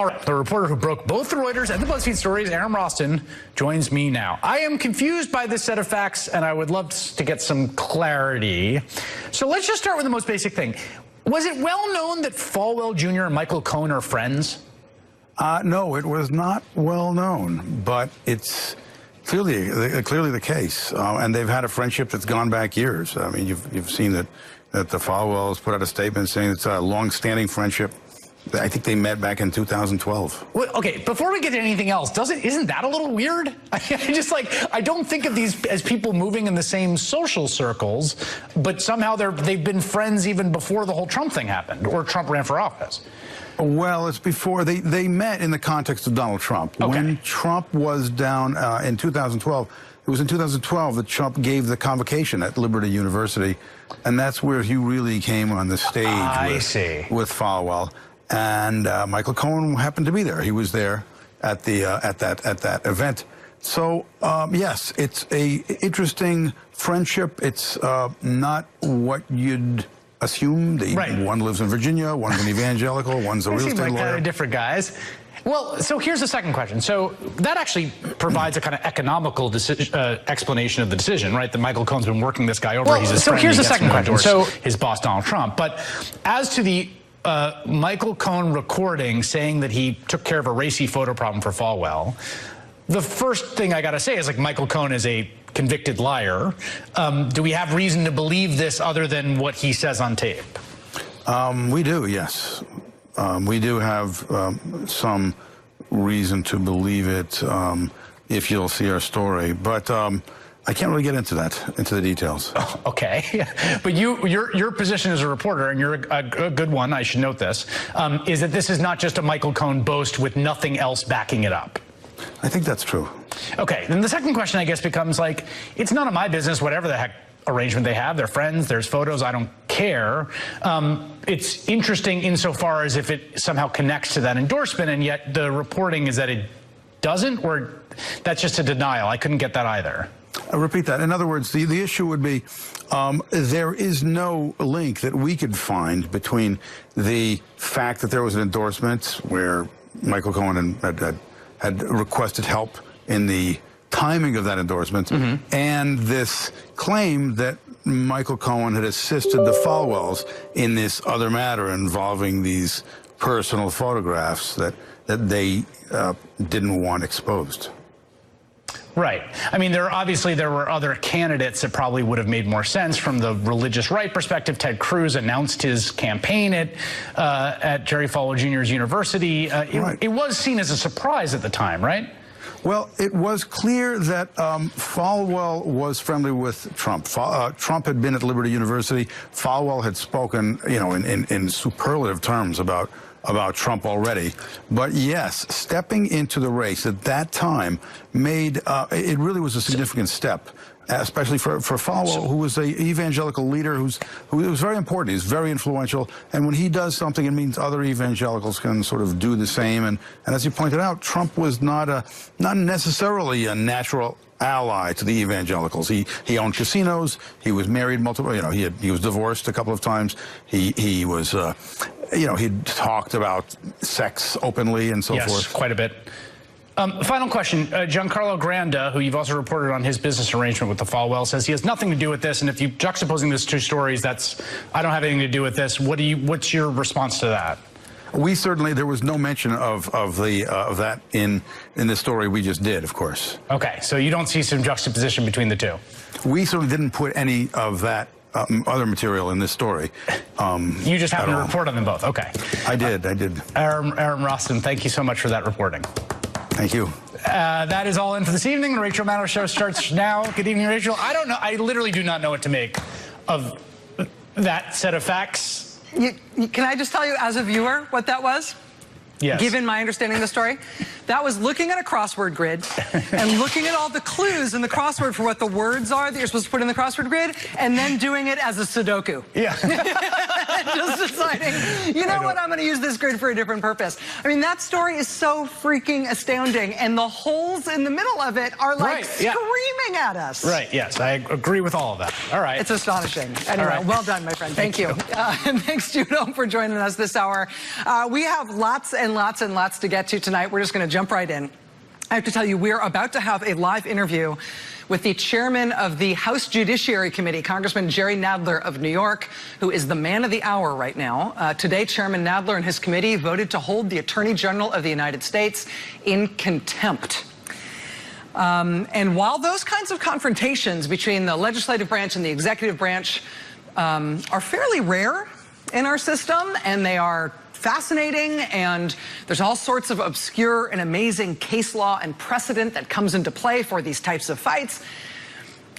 All right, the reporter who broke both the Reuters and the BuzzFeed stories, Aaron Roston, joins me now. I am confused by this set of facts, and I would love to get some clarity. So let's just start with the most basic thing. Was it well known that Falwell Jr. and Michael Cohen are friends? No, it was not well known, but it's clearly the case. And they've had a friendship that's gone back years. I mean, you've seen that the Falwells put out a statement saying it's a long-standing friendship. I think they met back in 2012. Well, okay, before we get to anything else, isn't that a little weird? I don't think of these as people moving in the same social circles, but somehow they've been friends even before the whole Trump thing happened, or Trump ran for office. Well, it's before they met in the context of Donald Trump. Okay. When Trump was down in 2012, it was in 2012 that Trump gave the convocation at Liberty University, and that's where he really came on the stage with Falwell. And Michael Cohen happened to be there. He was there at that event. So yes, it's a interesting friendship. It's not what you'd assume. One lives in Virginia, one's an evangelical, one's a real estate lawyer. They seem like kind of different guys. Well, so here's the second question. So that actually provides a kind of economical explanation of the decision, right? That Michael Cohen's been working this guy over. He's his friend. So here's the second question. So his boss, Donald Trump. But as to the Michael Cohen recording saying that he took care of a racy photo problem for Falwell, the first thing I got to say is, like, Michael Cohen is a convicted liar. Do we have reason to believe this other than what he says on tape? We do, yes. We do have some reason to believe it if you'll see our story. But I can't really get into the details. Oh, okay. But your position as a reporter, and you're a good one, I should note this, is that this is not just a Michael Cohen boast with nothing else backing it up. I think that's true. Okay, then the second question, I guess, becomes, like, it's none of my business, whatever the heck arrangement they have. They're friends, there's photos, I don't care. It's interesting insofar as if it somehow connects to that endorsement, and yet the reporting is that it doesn't, or that's just a denial. I couldn't get that either. I'll repeat that. In other words, the issue would be there is no link that we could find between the fact that there was an endorsement where Michael Cohen had requested help in the timing of that endorsement and this claim that Michael Cohen had assisted the Falwells in this other matter involving these personal photographs that they didn't want exposed. Right. I mean, there were other candidates that probably would have made more sense from the religious right perspective. Ted Cruz announced his campaign at Jerry Falwell Jr.'s university. It was seen as a surprise at the time, right? Well, it was clear that Falwell was friendly with Trump. Trump had been at Liberty University. Falwell had spoken, in superlative terms about Trump already. But yes, stepping into the race at that time it really was a significant step, especially for Falwell, who was an evangelical leader who was very important. He's very influential, and when he does something, it means other evangelicals can sort of do the same. And as you pointed out, Trump was not necessarily a natural ally to the evangelicals. He owned casinos. He was married multiple. He was divorced a couple of times. He was. He'd talked about sex openly and so forth. Yes, quite a bit. Final question. Giancarlo Granda, who you've also reported on his business arrangement with the Falwell, says he has nothing to do with this. And if you're juxtaposing these two stories, I don't have anything to do with this. What's your response to that? There was no mention of that in the story we just did, of course. Okay, so you don't see some juxtaposition between the two? We certainly didn't put any of that other material in this story. You just happened to report on them both. Okay. I did. Aaron Roston, thank you so much for that reporting. Thank you. That is all in for this evening. The Rachel Maddow Show starts now. Good evening, Rachel. I don't know. I literally do not know what to make of that set of facts. Can I just tell you, as a viewer, what that was? Yes. Given my understanding of the story, that was looking at a crossword grid and looking at all the clues in the crossword for what the words are that you're supposed to put in the crossword grid, and then doing it as a Sudoku. Yeah. just deciding, you know what, I'm going to use this grid for a different purpose. I mean, that story is so freaking astounding, and the holes in the middle of it are like screaming at us. Right, yes, I agree with all of that. All right. It's astonishing. Anyway, well done, my friend. Thank you. And thanks, Judo, for joining us this hour. We have lots and lots and lots to get to tonight. We're just going to jump right in. I have to tell you, we're about to have a live interview with the chairman of the House Judiciary Committee, Congressman Jerry Nadler of New York, who is the man of the hour right now. Today, Chairman Nadler and his committee voted to hold the Attorney General of the United States in contempt. And while those kinds of confrontations between the legislative branch and the executive branch are fairly rare in our system, and they are fascinating, and there's all sorts of obscure and amazing case law and precedent that comes into play for these types of fights.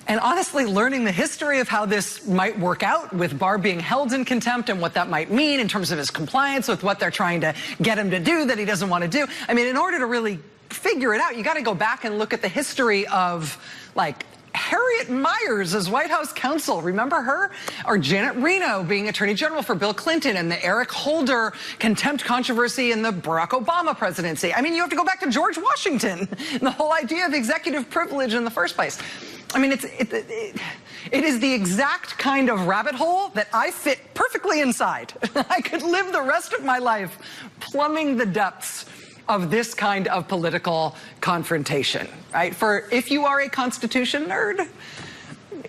And honestly, learning the history of how this might work out with Barr being held in contempt and what that might mean in terms of his compliance with what they're trying to get him to do that he doesn't want to do. I mean, in order to really figure it out, you got to go back and look at the history of, like, Harriet Miers as White House counsel, remember her? Or Janet Reno being Attorney General for Bill Clinton, and the Eric Holder contempt controversy in the Barack Obama presidency. I mean, you have to go back to George Washington and the whole idea of executive privilege in the first place. I mean, it is the exact kind of rabbit hole that I fit perfectly inside. I could live the rest of my life plumbing the depths of this kind of political confrontation, right? For if you are a Constitution nerd,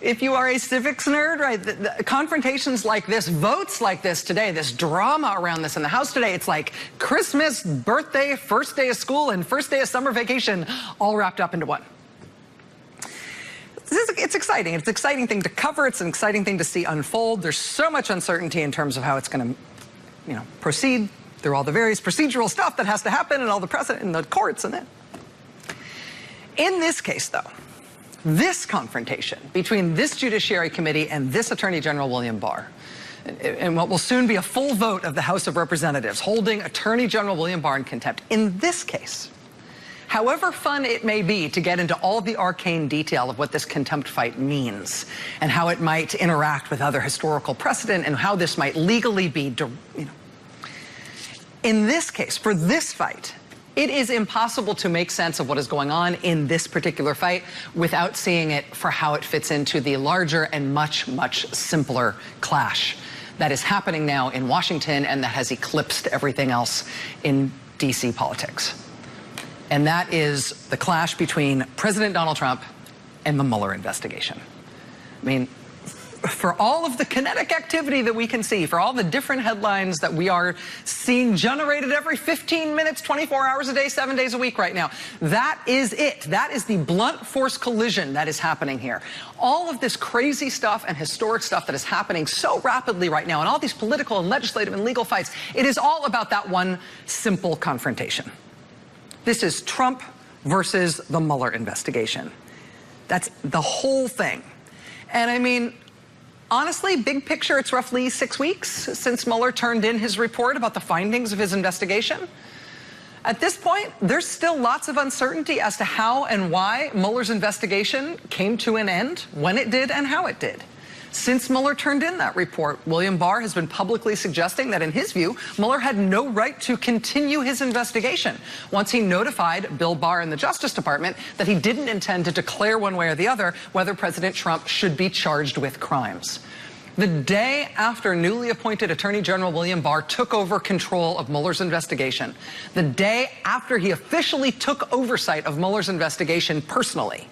if you are a civics nerd, right, the confrontations like this, votes like this today, this drama around this in the House today, it's like Christmas, birthday, first day of school, and first day of summer vacation all wrapped up into one. It's exciting. It's an exciting thing to cover. It's an exciting thing to see unfold. There's so much uncertainty in terms of how it's going to, proceed through all the various procedural stuff that has to happen and all the precedent in the courts and then. In this case, though, this confrontation between this Judiciary Committee and this Attorney General William Barr, and what will soon be a full vote of the House of Representatives holding Attorney General William Barr in contempt, in this case, however fun it may be to get into all the arcane detail of what this contempt fight means and how it might interact with other historical precedent and how this might legally be, in this case, for this fight, it is impossible to make sense of what is going on in this particular fight without seeing it for how it fits into the larger and much, much simpler clash that is happening now in Washington and that has eclipsed everything else in D.C. politics. And that is the clash between President Donald Trump and the Mueller investigation. I mean, for all of the kinetic activity that we can see, for all the different headlines that we are seeing generated every 15 minutes, 24 hours a day, 7 days a week right now, that is it. That is the blunt force collision that is happening here. All of this crazy stuff and historic stuff that is happening so rapidly right now, and all these political and legislative and legal fights, it is all about that one simple confrontation. This is Trump versus the Mueller investigation. That's the whole thing. And I mean, honestly, big picture, it's roughly 6 weeks since Mueller turned in his report about the findings of his investigation. At this point, there's still lots of uncertainty as to how and why Mueller's investigation came to an end, when it did, and how it did. Since Mueller turned in that report, William Barr has been publicly suggesting that, in his view, Mueller had no right to continue his investigation once he notified Bill Barr and the Justice Department that he didn't intend to declare one way or the other whether President Trump should be charged with crimes. The day after newly appointed Attorney General William Barr took over control of Mueller's investigation, the day after he officially took oversight of Mueller's investigation personally,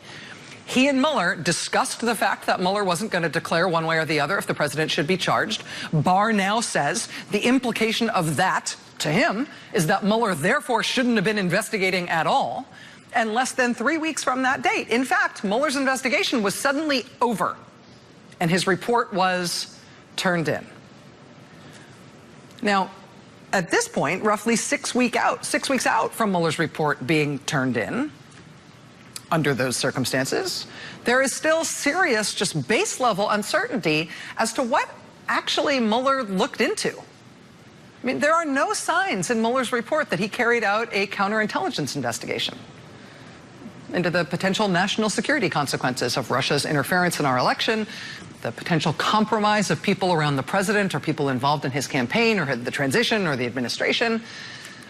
he and Mueller discussed the fact that Mueller wasn't going to declare one way or the other if the president should be charged. Barr now says the implication of that, to him, is that Mueller therefore shouldn't have been investigating at all. And less than 3 weeks from that date, in fact, Mueller's investigation was suddenly over, and his report was turned in. Now, at this point, roughly 6 weeks out from Mueller's report being turned in, under those circumstances, there is still serious, just base level uncertainty as to what actually Mueller looked into. I mean, there are no signs in Mueller's report that he carried out a counterintelligence investigation into the potential national security consequences of Russia's interference in our election, the potential compromise of people around the president or people involved in his campaign or the transition or the administration.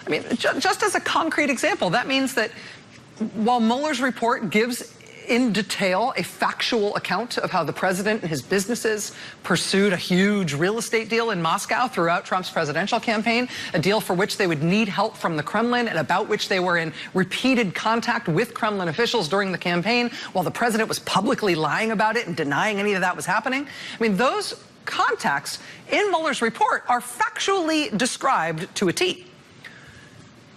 I mean, just as a concrete example, that means that while Mueller's report gives in detail a factual account of how the president and his businesses pursued a huge real estate deal in Moscow throughout Trump's presidential campaign, a deal for which they would need help from the Kremlin and about which they were in repeated contact with Kremlin officials during the campaign while the president was publicly lying about it and denying any of that was happening. I mean, those contacts in Mueller's report are factually described to a T.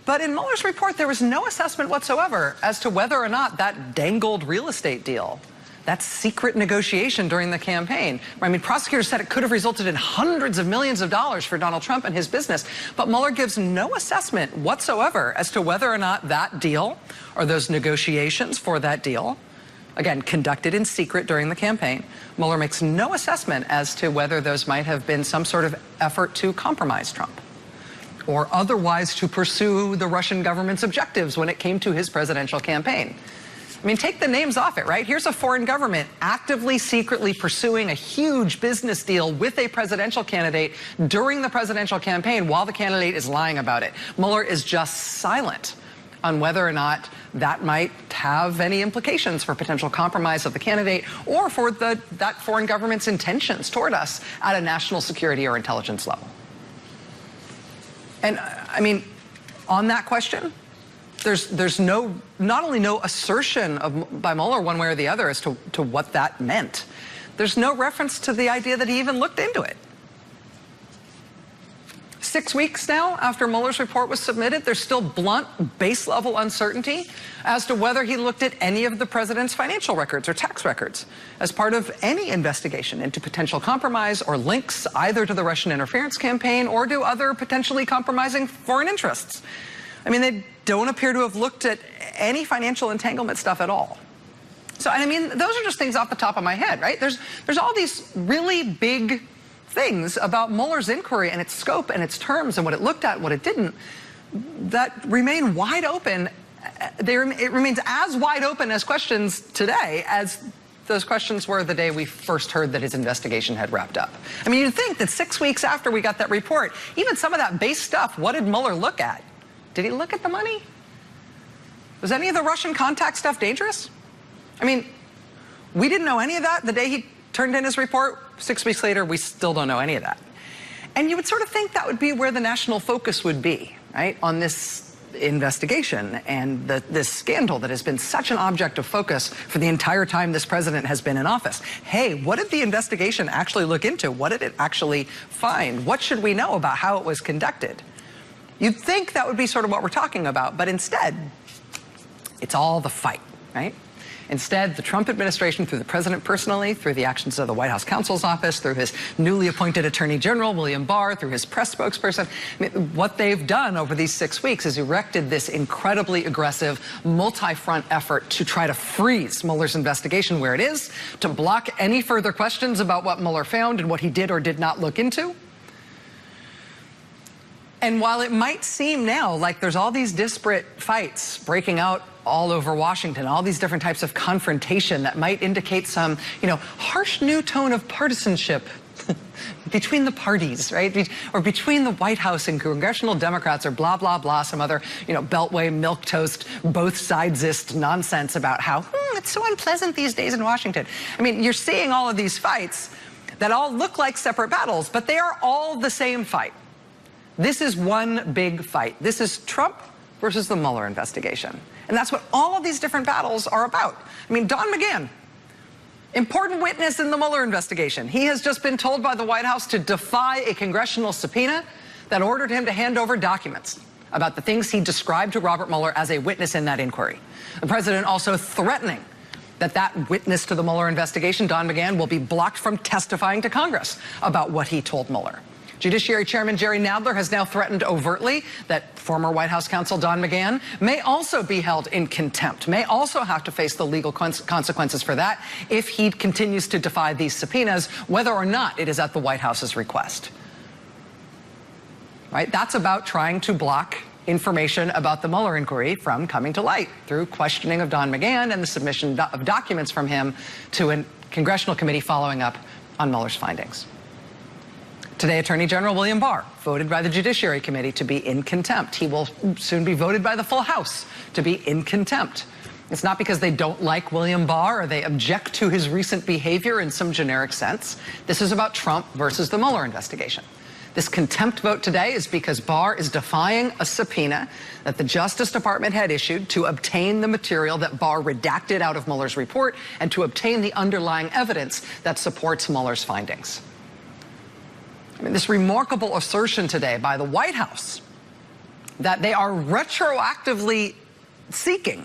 But in Mueller's report, there was no assessment whatsoever as to whether or not that dangled real estate deal, that secret negotiation during the campaign, I mean, prosecutors said it could have resulted in hundreds of millions of dollars for Donald Trump and his business. But Mueller gives no assessment whatsoever as to whether or not that deal or those negotiations for that deal, again, conducted in secret during the campaign, Mueller makes no assessment as to whether those might have been some sort of effort to compromise Trump or otherwise to pursue the Russian government's objectives when it came to his presidential campaign. I mean, take the names off it, right? Here's a foreign government actively, secretly pursuing a huge business deal with a presidential candidate during the presidential campaign while the candidate is lying about it. Mueller is just silent on whether or not that might have any implications for potential compromise of the candidate or for that foreign government's intentions toward us at a national security or intelligence level. And I mean, on that question, there's not only no assertion by Mueller one way or the other as to what that meant, there's no reference to the idea that he even looked into it. 6 weeks now after Mueller's report was submitted, there's still blunt, base-level uncertainty as to whether he looked at any of the president's financial records or tax records as part of any investigation into potential compromise or links either to the Russian interference campaign or to other potentially compromising foreign interests. I mean, they don't appear to have looked at any financial entanglement stuff at all. So, I mean, those are just things off the top of my head, right? There's all these really big things about Mueller's inquiry and its scope and its terms and what it looked at and what it didn't that remain wide open. It remains as wide open as questions today as those questions were the day we first heard that his investigation had wrapped up. I mean, you'd think that 6 weeks after we got that report, even some of that base stuff, what did Mueller look at? Did he look at the money? Was any of the Russian contact stuff dangerous? I mean, we didn't know any of that the day he turned in his report. 6 weeks later, we still don't know any of that. And you would sort of think that would be where the national focus would be, right, on this investigation and this scandal that has been such an object of focus for the entire time this president has been in office. Hey, what did the investigation actually look into? What did it actually find? What should we know about how it was conducted? You'd think that would be sort of what we're talking about, but instead, it's all the fight, right? Instead, the Trump administration, through the president personally, through the actions of the White House counsel's office, through his newly appointed attorney general, William Barr, through his press spokesperson, I mean, what they've done over these 6 weeks is erected this incredibly aggressive, multi-front effort to try to freeze Mueller's investigation where it is, to block any further questions about what Mueller found and what he did or did not look into. And while it might seem now like there's all these disparate fights breaking out all over Washington, all these different types of confrontation that might indicate some, harsh new tone of partisanship between the parties, right? Or between the White House and congressional Democrats or blah, blah, blah, some other, Beltway, milquetoast, both sidesist nonsense about how it's so unpleasant these days in Washington. I mean, you're seeing all of these fights that all look like separate battles, but they are all the same fight. This is one big fight. This is Trump versus the Mueller investigation. And that's what all of these different battles are about. I mean, Don McGahn, important witness in the Mueller investigation. He has just been told by the White House to defy a congressional subpoena that ordered him to hand over documents about the things he described to Robert Mueller as a witness in that inquiry. The president also threatening that witness to the Mueller investigation, Don McGahn, will be blocked from testifying to Congress about what he told Mueller. Judiciary Chairman Jerry Nadler has now threatened overtly that former White House counsel Don McGahn may also be held in contempt, may also have to face the legal consequences for that if he continues to defy these subpoenas, whether or not it is at the White House's request. Right? That's about trying to block information about the Mueller inquiry from coming to light through questioning of Don McGahn and the submission of documents from him to a congressional committee following up on Mueller's findings. Today, Attorney General William Barr voted by the Judiciary Committee to be in contempt. He will soon be voted by the full House to be in contempt. It's not because they don't like William Barr or they object to his recent behavior in some generic sense. This is about Trump versus the Mueller investigation. This contempt vote today is because Barr is defying a subpoena that the Justice Department had issued to obtain the material that Barr redacted out of Mueller's report and to obtain the underlying evidence that supports Mueller's findings. I mean, this remarkable assertion today by the White House that they are retroactively seeking,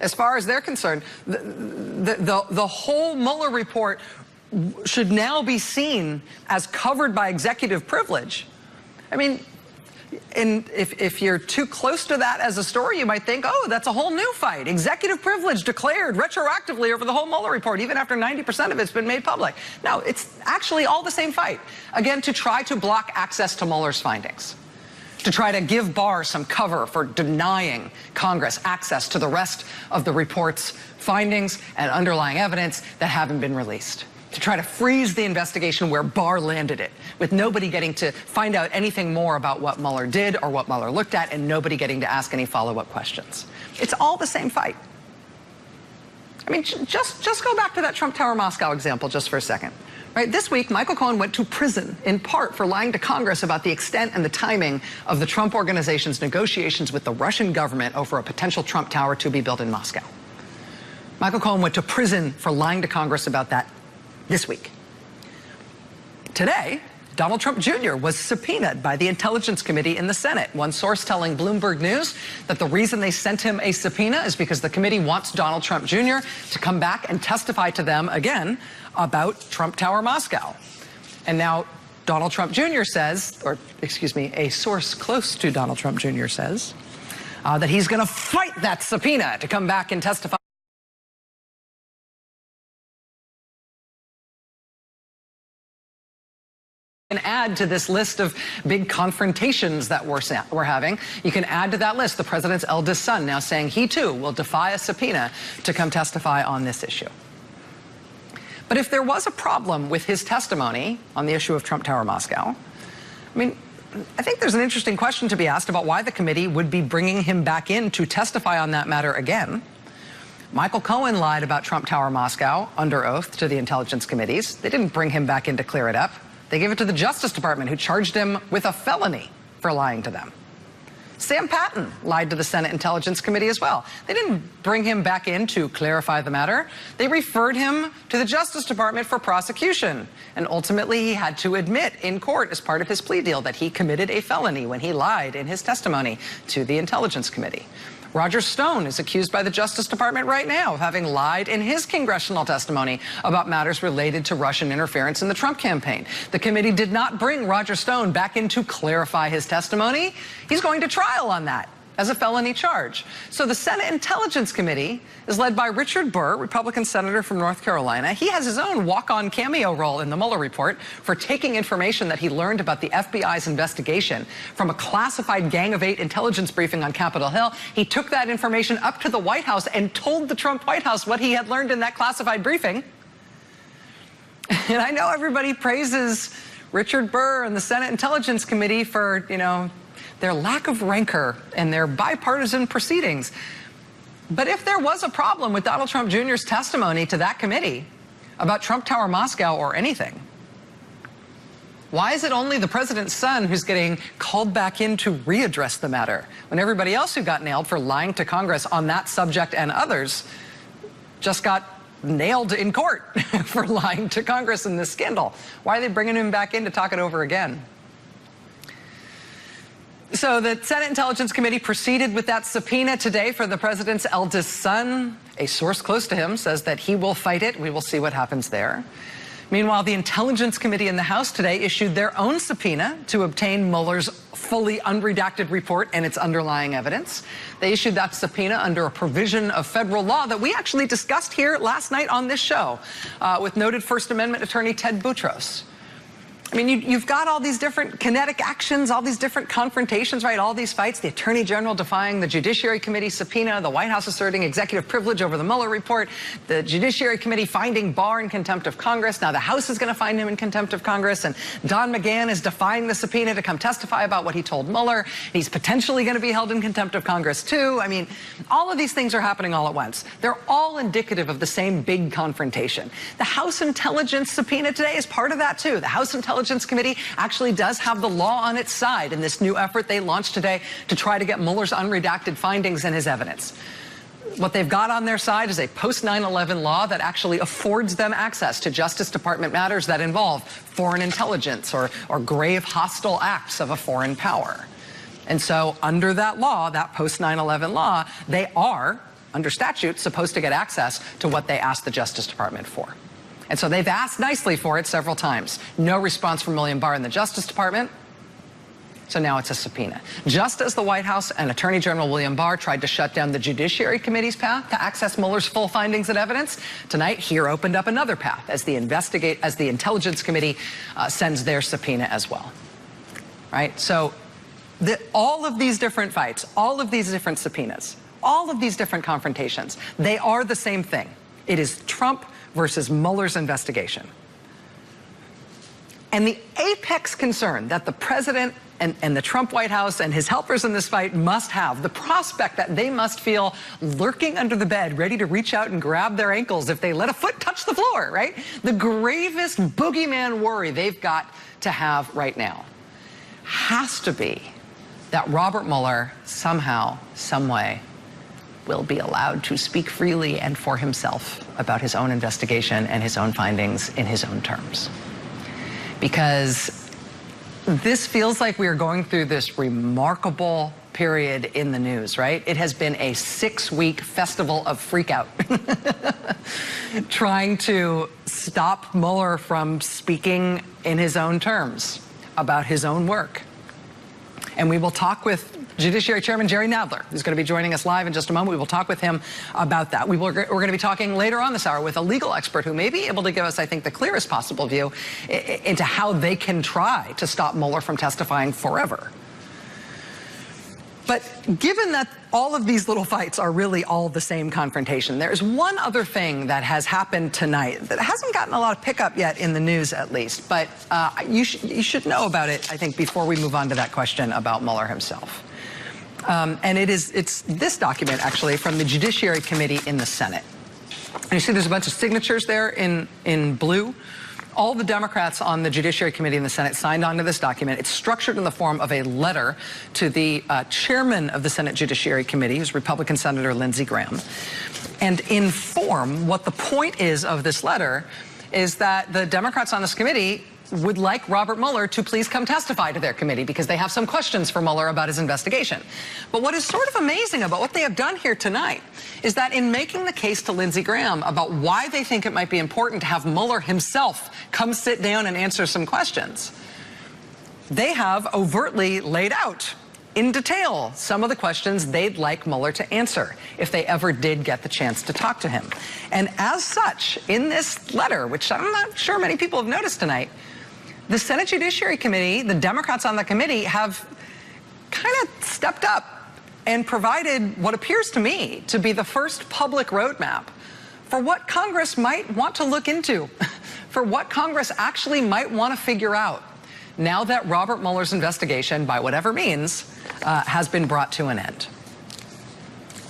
as far as they're concerned, the whole Mueller report should now be seen as covered by executive privilege. I mean, if you're too close to that as a story, you might think, oh, that's a whole new fight. Executive privilege declared retroactively over the whole Mueller report, even after 90% of it's been made public. No, it's actually all the same fight. Again, to try to block access to Mueller's findings, to try to give Barr some cover for denying Congress access to the rest of the report's findings and underlying evidence that haven't been released, to try to freeze the investigation where Barr landed it, with nobody getting to find out anything more about what Mueller did or what Mueller looked at, and nobody getting to ask any follow-up questions. It's all the same fight. I mean, just go back to that Trump Tower Moscow example just for a second. Right, this week, Michael Cohen went to prison, in part for lying to Congress about the extent and the timing of the Trump Organization's negotiations with the Russian government over a potential Trump Tower to be built in Moscow. Michael Cohen went to prison for lying to Congress about that this week. Today, Donald Trump Jr. was subpoenaed by the Intelligence Committee in the Senate. One source telling Bloomberg News that the reason they sent him a subpoena is because the committee wants Donald Trump Jr. to come back and testify to them again about Trump Tower Moscow. And now Donald Trump Jr. says, or excuse me, a source close to Donald Trump Jr. says that he's going to fight that subpoena to come back and testify. And add to this list of big confrontations that we're having. You can add to that list the president's eldest son now saying he too will defy a subpoena to come testify on this issue. But if there was a problem with his testimony on the issue of Trump Tower Moscow, I mean, I think there's an interesting question to be asked about why the committee would be bringing him back in to testify on that matter again. Michael Cohen lied about Trump Tower Moscow under oath to the intelligence committees. They didn't bring him back in to clear it up. They gave it to the Justice Department, who charged him with a felony for lying to them. Sam Patton lied to the Senate Intelligence Committee as well. They didn't bring him back in to clarify the matter. They referred him to the Justice Department for prosecution. And ultimately, he had to admit in court as part of his plea deal that he committed a felony when he lied in his testimony to the Intelligence Committee. Roger Stone is accused by the Justice Department right now of having lied in his congressional testimony about matters related to Russian interference in the Trump campaign. The committee did not bring Roger Stone back in to clarify his testimony. He's going to trial on that as a felony charge. So the Senate Intelligence Committee is led by Richard Burr, Republican senator from North Carolina. He has his own walk-on cameo role in the Mueller report for taking information that he learned about the FBI's investigation from a classified Gang of Eight intelligence briefing on Capitol Hill. He took that information up to the White House and told the Trump White House what he had learned in that classified briefing. And I know everybody praises Richard Burr and the Senate Intelligence Committee for, their lack of rancor and their bipartisan proceedings. But if there was a problem with Donald Trump Jr.'s testimony to that committee about Trump Tower Moscow or anything, why is it only the president's son who's getting called back in to readdress the matter when everybody else who got nailed for lying to Congress on that subject and others just got nailed in court for lying to Congress in this scandal? Why are they bringing him back in to talk it over again? So the Senate Intelligence Committee proceeded with that subpoena today for the president's eldest son. A source close to him says that he will fight it. We will see what happens there. Meanwhile, the Intelligence Committee in the House today issued their own subpoena to obtain Mueller's fully unredacted report and its underlying evidence. They issued that subpoena under a provision of federal law that we actually discussed here last night on this show with noted First Amendment attorney Ted Boutros. I mean, you've got all these different kinetic actions, all these different confrontations, right? All these fights, the Attorney General defying the Judiciary Committee subpoena, the White House asserting executive privilege over the Mueller report, the Judiciary Committee finding Barr in contempt of Congress. Now the House is going to find him in contempt of Congress, and Don McGahn is defying the subpoena to come testify about what he told Mueller. He's potentially going to be held in contempt of Congress, too. I mean, all of these things are happening all at once. They're all indicative of the same big confrontation. The House Intelligence subpoena today is part of that, too. The House Intelligence Committee actually does have the law on its side in this new effort they launched today to try to get Mueller's unredacted findings and his evidence. What they've got on their side is a post-9/11 law that actually affords them access to Justice Department matters that involve foreign intelligence or grave hostile acts of a foreign power. And so under that law, that post-9/11 law, they are, under statute, supposed to get access to what they asked the Justice Department for. And so they've asked nicely for it several times. No response from William Barr in the Justice Department. So now it's a subpoena. Just as the White House and Attorney General William Barr tried to shut down the Judiciary Committee's path to access Mueller's full findings and evidence, tonight here opened up another path as the Intelligence Committee sends their subpoena as well. Right? So all of these different fights, all of these different subpoenas, all of these different confrontations, they are the same thing. It is Trump versus Mueller's investigation. And the apex concern that the president and the Trump White House and his helpers in this fight must have, the prospect that they must feel lurking under the bed, ready to reach out and grab their ankles if they let a foot touch the floor, right? The gravest boogeyman worry they've got to have right now has to be that Robert Mueller somehow, some way, will be allowed to speak freely and for himself about his own investigation and his own findings in his own terms. Because this feels like we are going through this remarkable period in the news, right? It has been a 6-week festival of freakout, trying to stop Mueller from speaking in his own terms about his own work. And we will talk with Judiciary Chairman Jerry Nadler, who's going to be joining us live in just a moment. We will talk with him about that. We're going to be talking later on this hour with a legal expert who may be able to give us, I think, the clearest possible view into how they can try to stop Mueller from testifying forever. But given that all of these little fights are really all the same confrontation, there's one other thing that has happened tonight that hasn't gotten a lot of pickup yet in the news, at least. But you should know about it, I think, before we move on to that question about Mueller himself. And it's this document, actually, from the Judiciary Committee in the Senate. And you see there's a bunch of signatures there in blue. All the Democrats on the Judiciary Committee in the Senate signed on to this document. It's structured in the form of a letter to the chairman of the Senate Judiciary Committee, who's Republican Senator Lindsey Graham. And in form, what the point is of this letter is that the Democrats on this committee would like Robert Mueller to please come testify to their committee because they have some questions for Mueller about his investigation. But what is sort of amazing about what they have done here tonight is that in making the case to Lindsey Graham about why they think it might be important to have Mueller himself come sit down and answer some questions, they have overtly laid out in detail some of the questions they'd like Mueller to answer if they ever did get the chance to talk to him. And as such, in this letter, which I'm not sure many people have noticed tonight, the Senate Judiciary Committee, the Democrats on the committee, have kind of stepped up and provided what appears to me to be the first public roadmap for what Congress might want to look into, for what Congress actually might want to figure out now that Robert Mueller's investigation, by whatever means, has been brought to an end.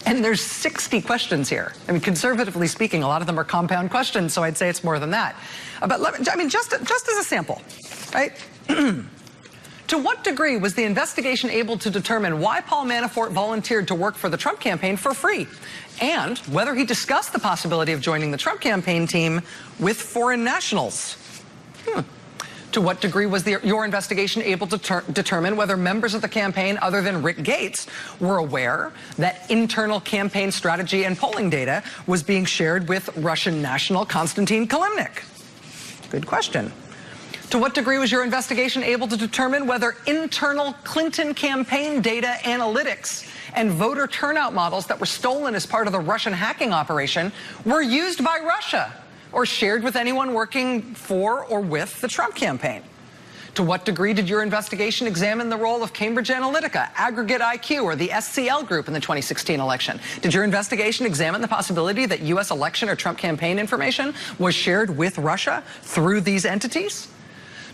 And there's 60 questions here. I mean, conservatively speaking, a lot of them are compound questions, so I'd say it's more than that. But I mean, just as a sample, right? To what degree was the investigation able to determine why Paul Manafort volunteered to work for the Trump campaign for free, and whether he discussed the possibility of joining the Trump campaign team with foreign nationals? To what degree was your investigation able to determine whether members of the campaign other than Rick Gates were aware that internal campaign strategy and polling data was being shared with Russian national Konstantin Kilimnik? Good question. To what degree was your investigation able to determine whether internal Clinton campaign data analytics and voter turnout models that were stolen as part of the Russian hacking operation were used by Russia or shared with anyone working for or with the Trump campaign? To what degree did your investigation examine the role of Cambridge Analytica, Aggregate IQ, or the SCL Group in the 2016 election? Did your investigation examine the possibility that U.S. election or Trump campaign information was shared with Russia through these entities?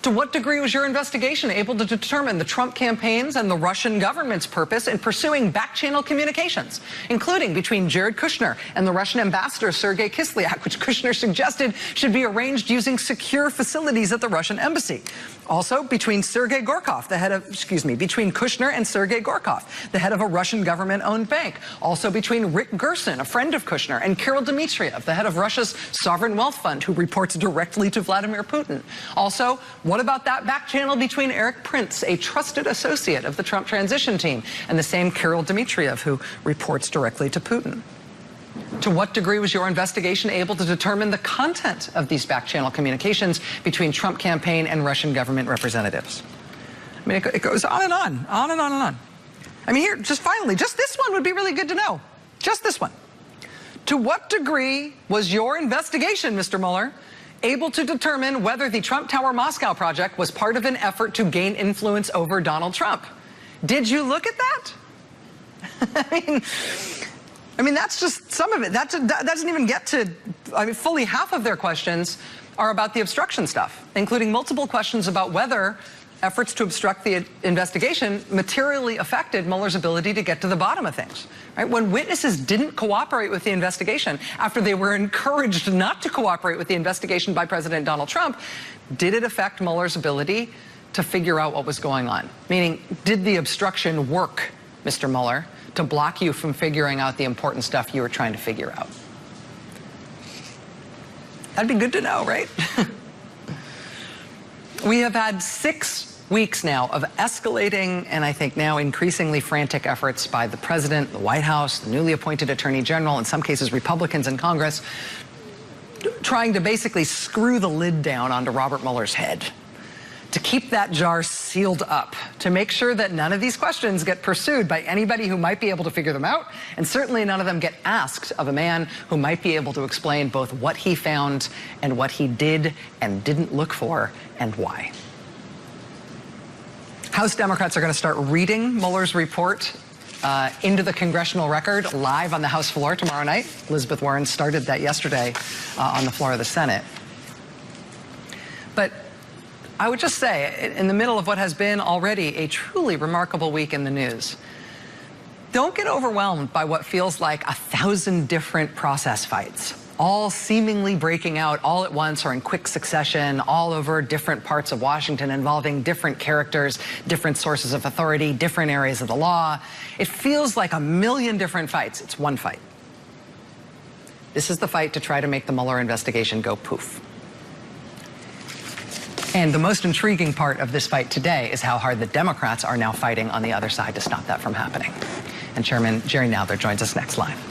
To what degree was your investigation able to determine the Trump campaign's and the Russian government's purpose in pursuing back-channel communications, including between Jared Kushner and the Russian ambassador Sergei Kislyak, which Kushner suggested should be arranged using secure facilities at the Russian embassy? Also, between Sergei Gorkov, between Kushner and Sergei Gorkov, the head of a Russian government-owned bank. Also between Rick Gerson, a friend of Kushner, and Kirill Dmitriev, the head of Russia's sovereign wealth fund, who reports directly to Vladimir Putin. Also, what about that back channel between Eric Prince, a trusted associate of the Trump transition team, and the same Kirill Dmitriev, who reports directly to Putin? To what degree was your investigation able to determine the content of these back-channel communications between Trump campaign and Russian government representatives? I mean, it goes on and on, on and on and on. I mean, here, just finally, just this one would be really good to know. Just this one. To what degree was your investigation, Mr. Mueller, able to determine whether the Trump Tower Moscow project was part of an effort to gain influence over Donald Trump? Did you look at that? I mean, that's just some of it. That doesn't even get to, I mean, fully half of their questions are about the obstruction stuff, including multiple questions about whether efforts to obstruct the investigation materially affected Mueller's ability to get to the bottom of things. Right? When witnesses didn't cooperate with the investigation after they were encouraged not to cooperate with the investigation by President Donald Trump, did it affect Mueller's ability to figure out what was going on? Meaning, did the obstruction work, Mr. Mueller, to block you from figuring out the important stuff you were trying to figure out? That'd be good to know, right? We have had 6 weeks now of escalating and I think now increasingly frantic efforts by the president, the White House, the newly appointed attorney general, in some cases Republicans in Congress, trying to basically screw the lid down onto Robert Mueller's head, to keep that jar sealed up, to make sure that none of these questions get pursued by anybody who might be able to figure them out, and certainly none of them get asked of a man who might be able to explain both what he found and what he did and didn't look for and why. House Democrats are going to start reading Mueller's report into the congressional record live on the House floor tomorrow night. Elizabeth Warren started that yesterday on the floor of the Senate. But I would just say, in the middle of what has been already a truly remarkable week in the news, don't get overwhelmed by what feels like 1,000 different process fights, all seemingly breaking out all at once or in quick succession, all over different parts of Washington, involving different characters, different sources of authority, different areas of the law. It feels like a million different fights. It's one fight. This is the fight to try to make the Mueller investigation go poof. And the most intriguing part of this fight today is how hard the Democrats are now fighting on the other side to stop that from happening. And Chairman Jerry Nadler joins us next live.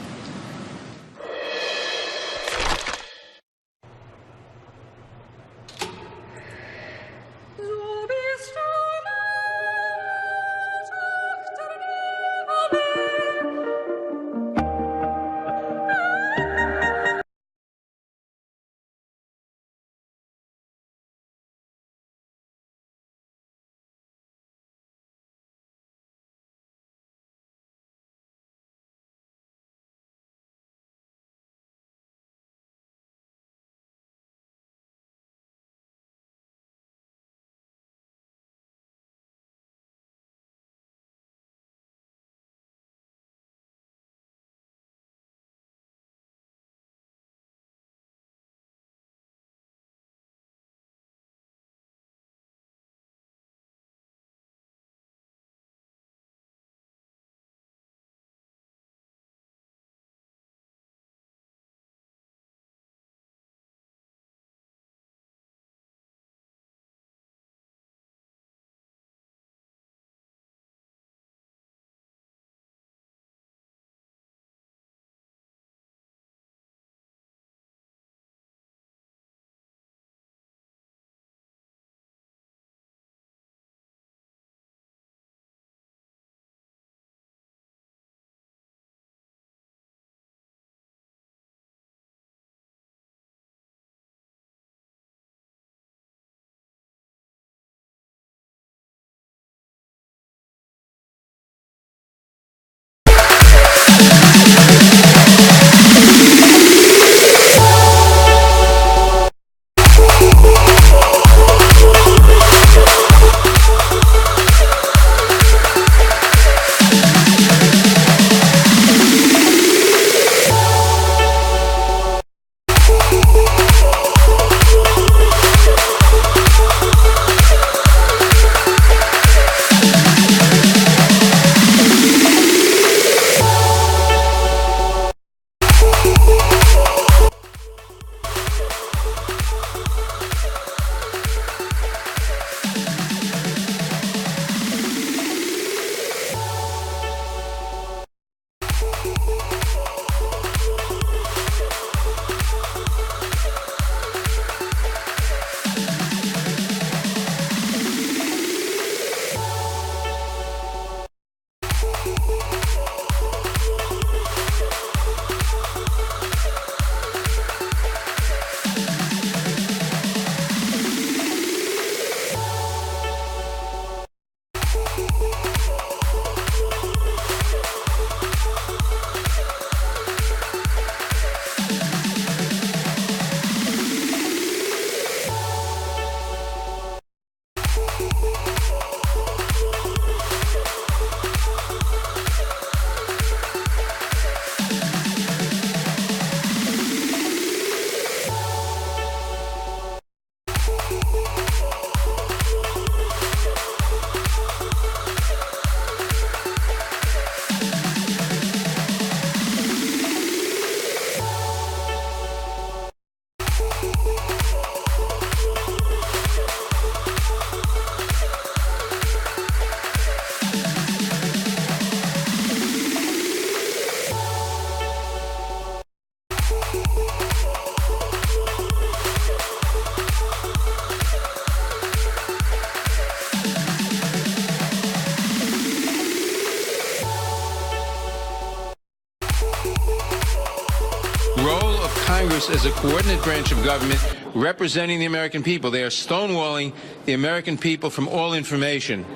Congress as a coordinate branch of government representing the American people. They are stonewalling the American people from all information.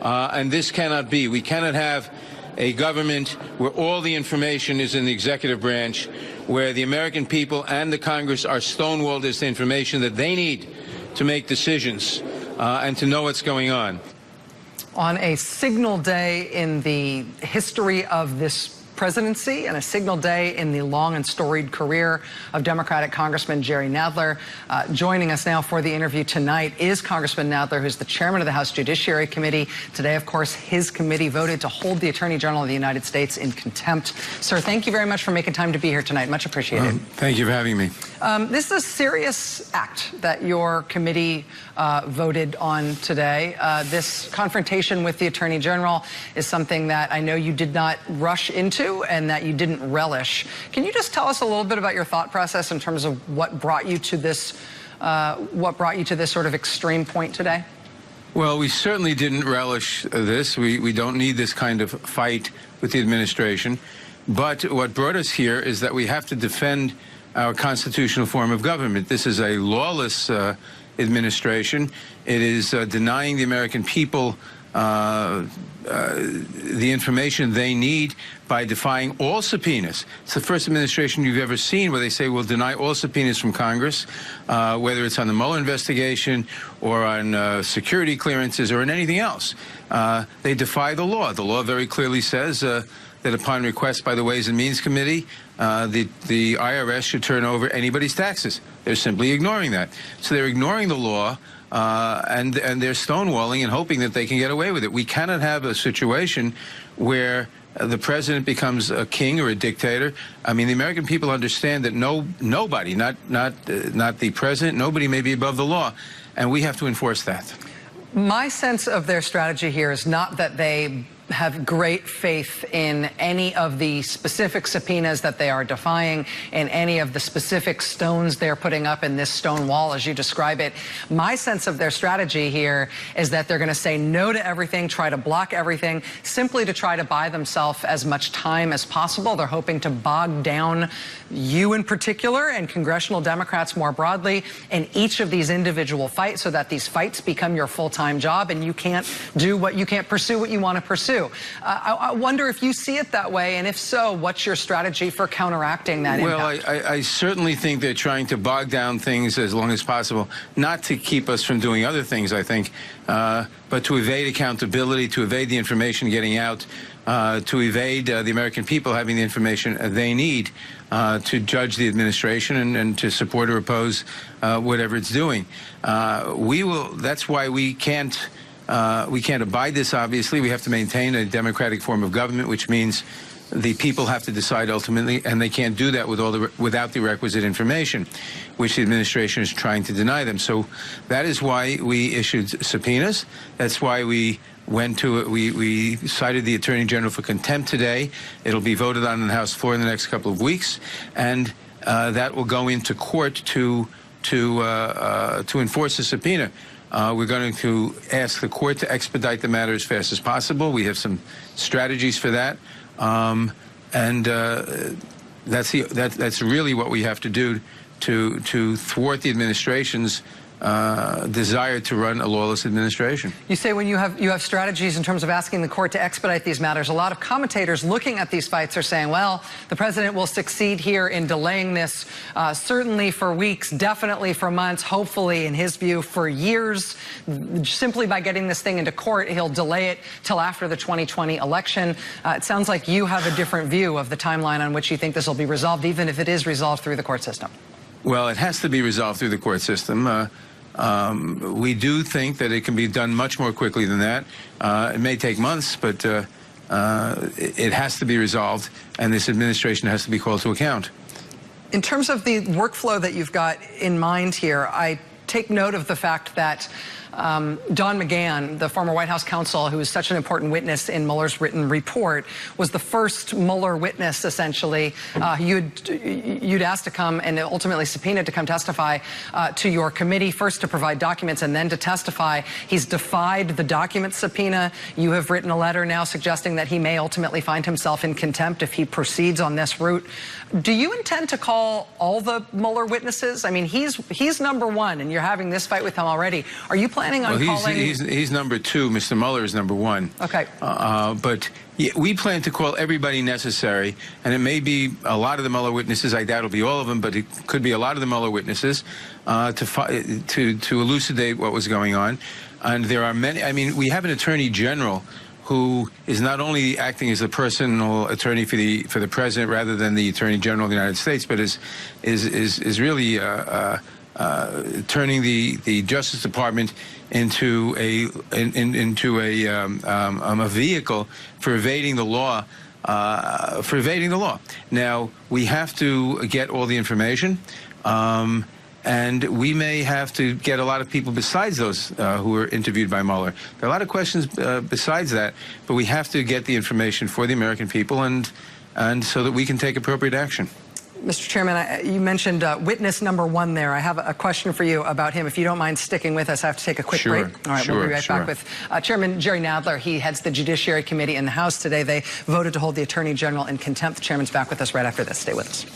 And this cannot be. We cannot have a government where all the information is in the executive branch, where the American people and the Congress are stonewalled as to information that they need to make decisions and to know what's going on. On a signal day in the history of this presidency and a signal day in the long and storied career of Democratic Congressman Jerry Nadler. Joining us now for the interview tonight is Congressman Nadler, who's the chairman of the House Judiciary Committee. Today, of course, his committee voted to hold the Attorney General of the United States in contempt. Sir, thank you very much for making time to be here tonight. Much appreciated. Thank you for having me. This is a serious act that your committee voted on today. This confrontation with the Attorney General is something that I know you did not rush into and that you didn't relish. Can you just tell us a little bit about your thought process in terms of what brought you to this sort of extreme point today? Well, we certainly didn't relish this. We don't need this kind of fight with the administration. But what brought us here is that we have to defend our constitutional form of government. This is a lawless administration. It is denying the American people the information they need by defying all subpoenas. It's the first administration you've ever seen where they say we'll deny all subpoenas from Congress, whether it's on the Mueller investigation or on security clearances or in anything else. They defy the law. The law very clearly says that upon request by the Ways and Means Committee, the IRS should turn over anybody's taxes. They're simply ignoring that. So they're ignoring the law, and they're stonewalling and hoping that they can get away with it. We cannot have a situation where the president becomes a king or a dictator. I mean, the American people understand that nobody, not the president, nobody may be above the law, and we have to enforce that. My sense of their strategy here is not that they have great faith in any of the specific subpoenas that they are defying, in any of the specific stones they're putting up in this stone wall, as you describe it. My sense of their strategy here is that they're going to say no to everything, try to block everything, simply to try to buy themselves as much time as possible. They're hoping to bog down you in particular and congressional Democrats more broadly in each of these individual fights so that these fights become your full-time job and you can't pursue what you want to pursue. I wonder if you see it that way, and if so, what's your strategy for counteracting that impact? Well, I certainly think they're trying to bog down things as long as possible, not to keep us from doing other things, I think, but to evade accountability, to evade the information getting out, to evade the American people having the information they need to judge the administration and to support or oppose whatever it's doing. That's why we can't abide this, obviously. We have to maintain a democratic form of government, which means the people have to decide ultimately, and they can't do that without the requisite information, which the administration is trying to deny them. So that is why we issued subpoenas. That's why we we cited the Attorney General for contempt today. It'll be voted on the House floor in the next couple of weeks, and that will go into court to enforce the subpoena. We're going to ask the court to expedite the matter as fast as possible. We have some strategies for that, and that's really what we have to do to thwart the administration's desire to run a lawless administration. You say when you have strategies in terms of asking the court to expedite these matters. A lot of commentators looking at these fights are saying, well, the president will succeed here in delaying this certainly for weeks, definitely for months, hopefully, in his view, for years. Simply by getting this thing into court, he'll delay it till after the 2020 election. It sounds like you have a different view of the timeline on which you think this will be resolved, even if it is resolved through the court system. Well, it has to be resolved through the court system. We do think that it can be done much more quickly than that. It may take months, but it has to be resolved, and this administration has to be called to account. In terms of the workflow that you've got in mind here, I take note of the fact that Don McGahn, the former White House counsel, who was such an important witness in Mueller's written report, was the first Mueller witness, essentially. You'd asked to come and ultimately subpoenaed to come testify to your committee, first to provide documents and then to testify. He's defied the document subpoena. You have written a letter now suggesting that he may ultimately find himself in contempt if he proceeds on this route. Do you intend to call all the Mueller witnesses? I mean, he's number one, and you're having this fight with him already. Are you planning on calling? He's number two. Mr. Mueller is number one. Okay. But yeah, we plan to call everybody necessary, and it may be a lot of the Mueller witnesses. I doubt it'll be all of them, but it could be a lot of the Mueller witnesses to elucidate what was going on. And there are many. I mean, we have an attorney general who is not only acting as the personal attorney for the president rather than the Attorney General of the United States, but is really turning the Justice Department into a vehicle for evading the law. Now we have to get all the information. And we may have to get a lot of people besides those who were interviewed by Mueller. There are a lot of questions besides that, but we have to get the information for the American people and so that we can take appropriate action. Mr. Chairman, you mentioned witness number one there. I have a question for you about him. If you don't mind sticking with us, I have to take a quick break. All right, we'll be right back with Chairman Jerry Nadler. He heads the Judiciary Committee in the House today. They voted to hold the Attorney General in contempt. The Chairman's back with us right after this. Stay with us.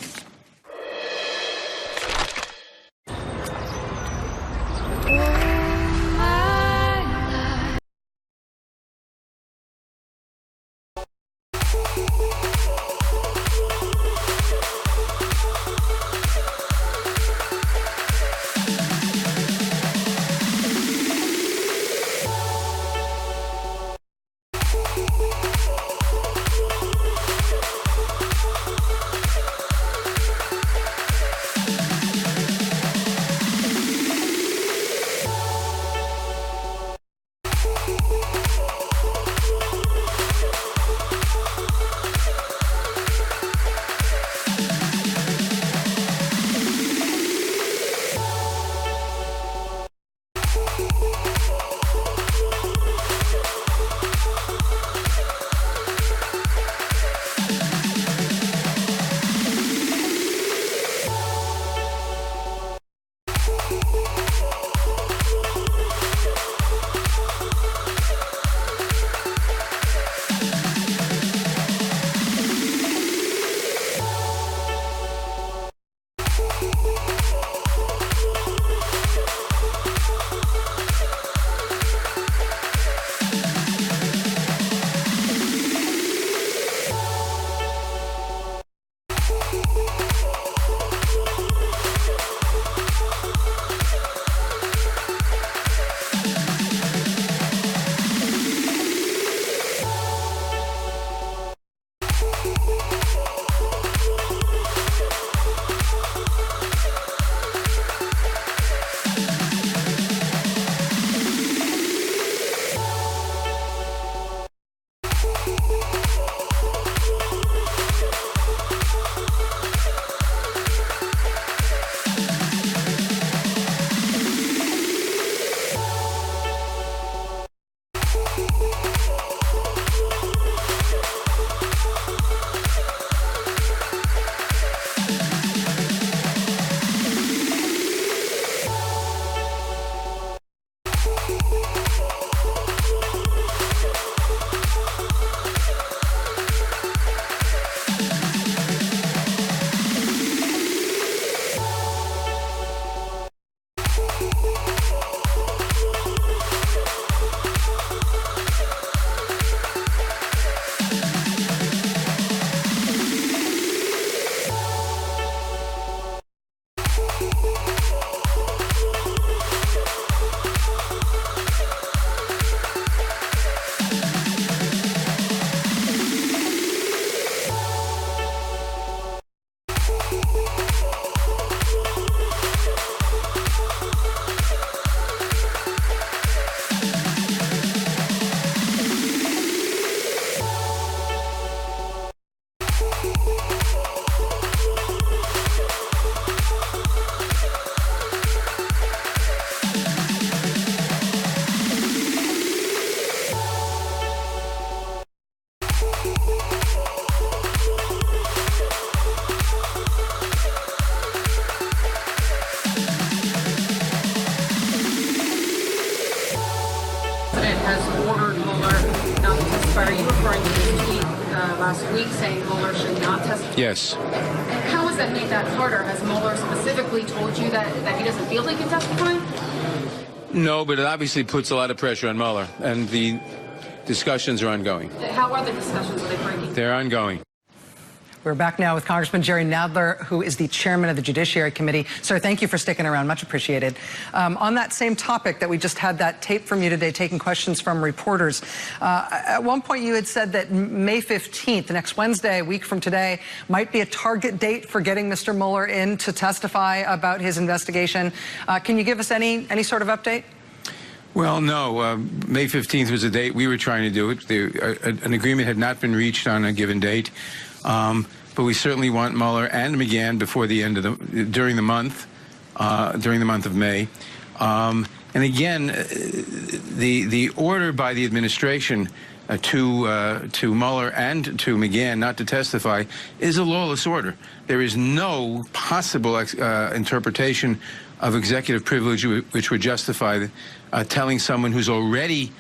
last week saying Mueller should not testify. Yes. How has that made that harder? Has Mueller specifically told you that he doesn't feel he can testify? No, but it obviously puts a lot of pressure on Mueller, and the discussions are ongoing. How are the discussions? Are they breaking? They're ongoing. We're back now with Congressman Jerry Nadler, who is the chairman of the Judiciary Committee. Sir, thank you for sticking around. Much appreciated. On that same topic that we just had that tape from you today, taking questions from reporters, at one point you had said that May 15th, next Wednesday, a week from today, might be a target date for getting Mr. Mueller in to testify about his investigation. Can you give us any sort of update? Well, no. May 15th was the date we were trying to do it. An agreement had not been reached on a given date. But we certainly want Mueller and McGahn before the end of during the month of May. And again, the order by the administration to Mueller and to McGahn not to testify is a lawless order. There is no possible interpretation of executive privilege which would justify telling someone who's already